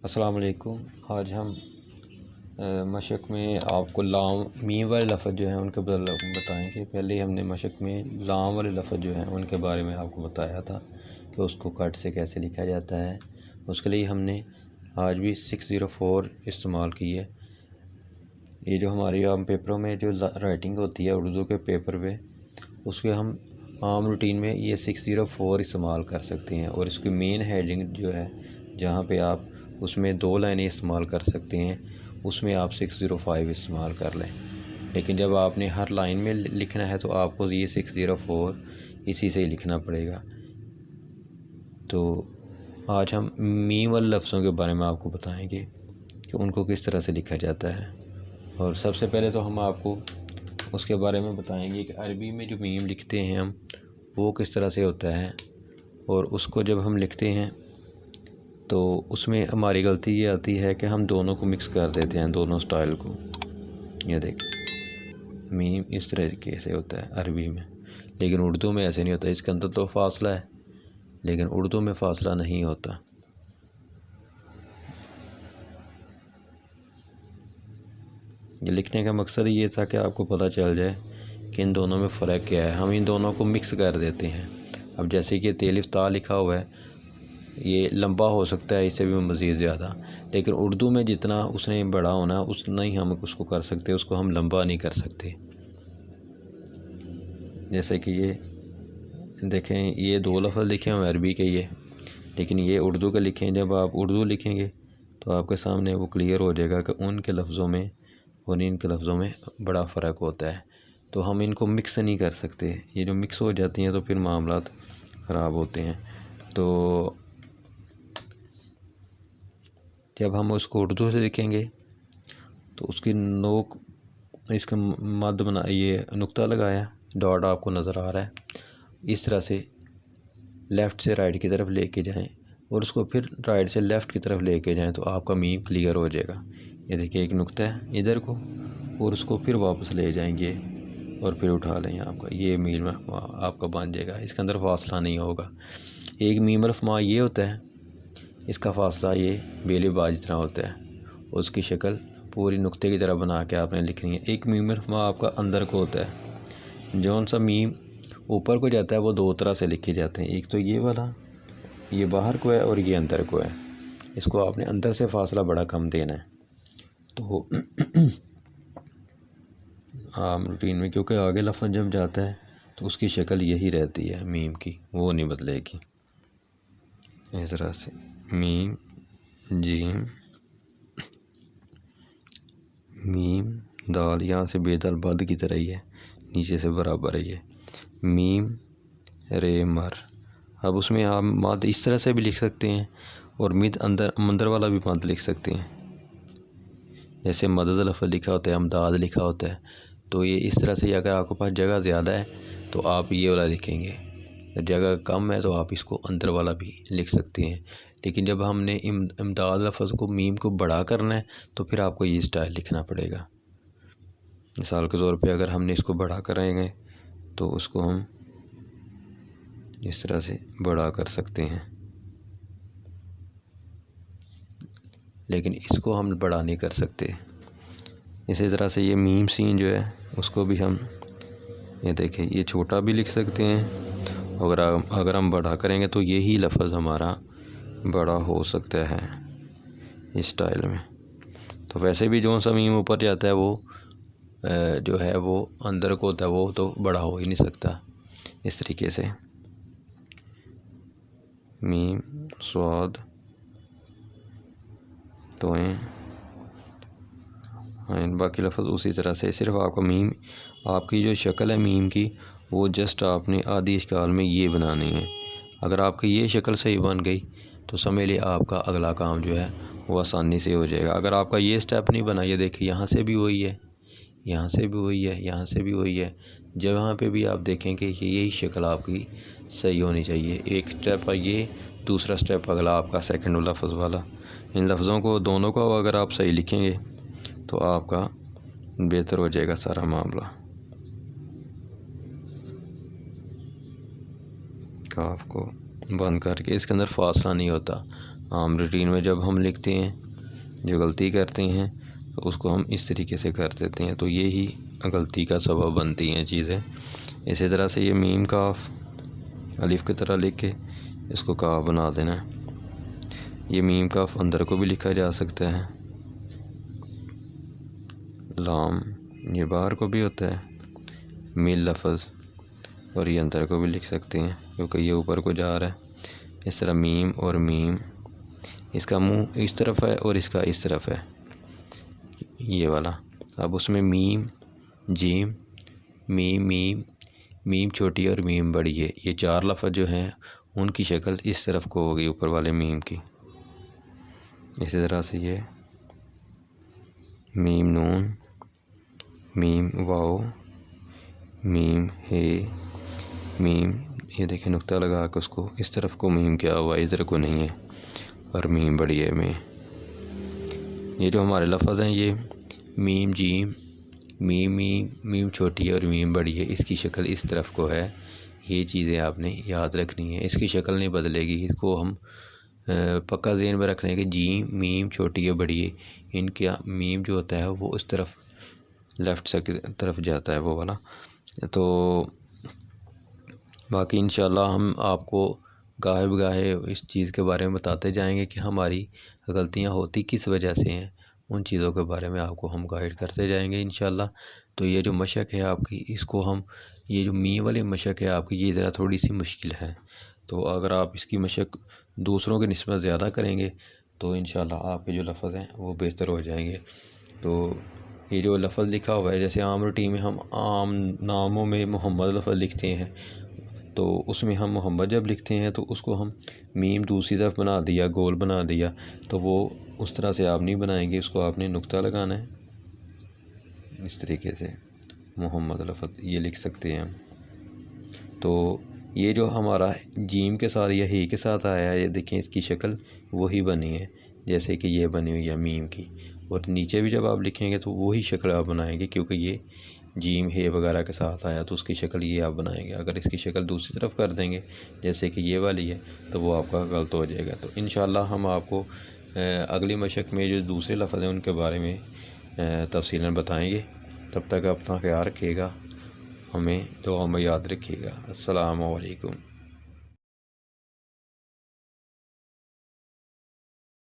अस्सलाम वालेकुम। आज हम मशक में आपको लाम मीम वाले लफ्ज़ जो हैं उनके बताएंगे। पहले हमने मशक में लाम वाले लफ्ज़ जो हैं उनके बारे में आपको बताया था कि उसको कट से कैसे लिखा जाता है। उसके लिए हमने आज भी 604 इस्तेमाल की है। ये जो हमारी आम पेपरों में जो राइटिंग होती है उर्दू के पेपर पे, उसके हम आम रूटीन में ये 604 इस्तेमाल कर सकते हैं। और इसकी मेन हेडिंग जो है जहाँ पे आप उसमें 2 लाइनें इस्तेमाल कर सकते हैं, उसमें आप 605 इस्तेमाल कर लें। लेकिन जब आपने हर लाइन में लिखना है तो आपको ये 604 इसी से ही लिखना पड़ेगा। तो आज हम मीम वाले लफ्ज़ों के बारे में आपको बताएंगे कि उनको किस तरह से लिखा जाता है। और सबसे पहले तो हम आपको उसके बारे में बताएंगे कि अरबी में जो मीम लिखते हैं हम, वो किस तरह से होता है। और उसको जब हम लिखते हैं तो उसमें हमारी गलती ये आती है कि हम दोनों को मिक्स कर देते हैं, दोनों स्टाइल को। ये देखें, मीम इस तरीके से होता है अरबी में, लेकिन उर्दू में ऐसे नहीं होता। इसके अंदर तो फासला है, लेकिन उर्दू में फासला नहीं होता। ये लिखने का मकसद ये था कि आपको पता चल जाए कि इन दोनों में फ़र्क क्या है। हम इन दोनों को मिक्स कर देते हैं। अब जैसे कि तेलिफ ता लिखा हुआ है, ये लंबा हो सकता है इससे भी मज़ीद ज़्यादा, लेकिन उर्दू में जितना उसने बड़ा होना उतना ही हम उसको कर सकते, उसको हम लंबा नहीं कर सकते। जैसे कि ये देखें, ये 2 लफ्ज़ लिखे हुए अरबी के ये, लेकिन ये उर्दू के लिखें। जब आप उर्दू लिखेंगे तो आपके सामने वो क्लियर हो जाएगा कि उनके लफ्ज़ों में और इनके लफ्ज़ों में बड़ा फ़र्क होता है। तो हम इनको मिक्स नहीं कर सकते। ये जो मिक्स हो जाती हैं तो फिर मामलात ख़राब होते हैं। तो जब हम उसको उर्दू से लिखेंगे तो उसकी नोक, इसका मद बना, ये नुक्ता लगाया, डॉट आपको नज़र आ रहा है, इस तरह से लेफ़्ट से राइट की तरफ लेके जाएं और उसको फिर राइट से लेफ़्ट की तरफ लेके जाएं तो आपका मीम क्लियर हो जाएगा। ये देखिए, एक नुक्ता है इधर को और उसको फिर वापस ले जाएंगे और फिर उठा लें, आपका ये मीम आपका बन जाएगा। इसके अंदर फासला नहीं होगा। एक मीम अल्फ मा ये होता है, इसका फासला ये बेले बा जितना होता है। उसकी शक्ल पूरी नुक्ते की तरह बना के आपने लिखनी है। एक मीम अल्फ मा आपका अंदर को होता है। जौन सा मीम ऊपर को जाता है वो 2 तरह से लिखे जाते हैं। एक तो ये वाला, ये बाहर को है, और ये अंदर को है। इसको आपने अंदर से फासला बड़ा कम देना है। तो आम रूटीन में क्योंकि आगे लफ्ज़ जब जाता है तो उसकी शक्ल यही रहती है मीम की, वो नहीं बदलेगी। इस तरह से मीम, जीम, मीम, दाल, यहाँ से बेदाल बद की तरह ही है, नीचे से बराबर है ये मीम, रे, मर। अब उसमें आप मद इस तरह से भी लिख सकते हैं और मिद अंदर वाला भी मद लिख सकते हैं। जैसे मदद लफ्ज़ लिखा होता है, अमदाद लिखा होता है, तो ये इस तरह से। अगर आपके पास जगह ज़्यादा है तो आप ये वाला लिखेंगे, जगह कम है तो आप इसको अंदर वाला भी लिख सकते हैं। लेकिन जब हमने इमदाद लफ्ज़ को, मीम को बड़ा करना है तो फिर आपको ये स्टाइल लिखना पड़ेगा। मिसाल के तौर पे अगर हमने इसको बड़ा करेंगे तो उसको हम इस तरह से बड़ा कर सकते हैं, लेकिन इसको हम बड़ा नहीं कर सकते। इसी तरह से ये मीम सीन जो है उसको भी हम, ये देखें, ये छोटा भी लिख सकते हैं। अगर हम बड़ा करेंगे तो यही लफ्ज़ हमारा बड़ा हो सकता है इस स्टाइल में। तो वैसे भी जो सा मीम ऊपर जाता है वो जो है वो अंदर को होता है, वो तो बड़ा हो ही नहीं सकता। इस तरीके से मीम, स्वाद, तो बाकी लफ्ज़ उसी तरह से। सिर्फ आपका मीम, आपकी जो शक्ल है मीम की, वो जस्ट आपने आधी इश्काल में ये बनानी है। अगर आपकी ये शक्ल सही बन गई तो समझ लिए आपका अगला काम जो है वो आसानी से हो जाएगा। अगर आपका ये स्टेप नहीं बना, ये देखिए, यहाँ से भी वही है, यहाँ से भी वही है, यहाँ से भी वही है, जहाँ पे भी आप देखेंगे कि यही शक्ल आपकी सही होनी चाहिए। एक स्टेप ये, दूसरा स्टेप अगला आपका सेकंड लफ्ज़ वाला। इन लफ्ज़ों को दोनों को अगर आप सही लिखेंगे तो आपका बेहतर हो जाएगा सारा मामला। काफ को बंद करके, इसके अंदर फासला नहीं होता। आम रूटीन में जब हम लिखते हैं, जो गलती करते हैं तो उसको हम इस तरीके से कर देते हैं, तो ये ही गलती का सबब बनती हैं चीज़ें। इसी तरह से ये मीम काफ अलिफ की तरह लिख के इसको काफ बना देना है। ये मीम काफ अंदर को भी लिखा जा सकता है, लाम ये बाहर को भी होता है, मिल लफ्ज़, और ये अंदर को भी लिख सकते हैं क्योंकि ये ऊपर को जा रहा है। इस तरह मीम और मीम, इसका मुंह इस तरफ है और इसका इस तरफ है, ये वाला। अब उसमें meme gym, meme meme, meme छोटी और मीम बड़ी है, ये चार लफ्ज़ जो हैं उनकी शक्ल इस तरफ को होगी ऊपर वाले मीम की। इसी तरह से ये मीम नून, मीम वाओ, मीम हे, मीम ये देखें नुक्ता लगा के उसको इस तरफ को मीम क्या हुआ, इधर को नहीं है, और मीम बड़ी है में। ये जो हमारे लफ्ज़ हैं ये meme gym, meme meme, meme छोटी है और मीम बड़ी है, इसकी शक्ल इस तरफ को है। ये चीज़ें आपने याद रखनी है, इसकी शक्ल नहीं बदलेगी। इसको हम पक्का ज़हन में रखने की जीम मीम छोटी है बड़ी है, इनका मीम जो होता है वो उस तरफ लेफ़्ट साइड की तरफ जाता है वो वाला। तो बाकी इंशाल्लाह हम आपको गाहे बगाहे इस चीज़ के बारे में बताते जाएंगे कि हमारी गलतियां होती किस वजह से हैं, उन चीज़ों के बारे में आपको हम गाइड करते जाएंगे इंशाल्लाह। तो ये जो मशक है आपकी, इसको हम ये जो मी वाली मशक है आपकी, ये ज़रा थोड़ी सी मुश्किल है। तो अगर आप इसकी मशक दूसरों के निस्बत ज़्यादा करेंगे तो इंशाल्लाह आपके जो लफ्ज़ हैं वो बेहतर हो जाएंगे। तो ये जो लफ्ज़ लिखा हुआ है, जैसे आम रूटीन में हम आम नामों में मोहम्मद लफ्ज़ लिखते हैं, तो उसमें हम मोहम्मद जब लिखते हैं तो उसको हम मीम दूसरी तरफ बना दिया, गोल बना दिया, तो वो उस तरह से आप नहीं बनाएंगे, उसको आपने नुक्ता लगाना है इस तरीके से। मोहम्मद लफ्ज़ ये लिख सकते हैं हम। तो ये जो हमारा जीम के साथ या ही के साथ आया है, ये देखें इसकी शक्ल वही बनी है जैसे कि ये बनी हुई है मीम की, और नीचे भी जब आप लिखेंगे तो वही शक्ल आप बनाएंगे क्योंकि ये जीम है वगैरह के साथ आया, तो उसकी शक्ल ये आप बनाएंगे। अगर इसकी शक्ल दूसरी तरफ कर देंगे जैसे कि ये वाली है तो वो आपका गलत हो जाएगा। तो इंशाल्लाह हम आपको अगली मशक में जो दूसरे लफ्ज़ हैं उनके बारे में तफसीलन बताएंगे। तब तक अपना ख्याल रखिएगा, हमें दुआ में याद रखिएगा। अस्सलामु अलैकुम।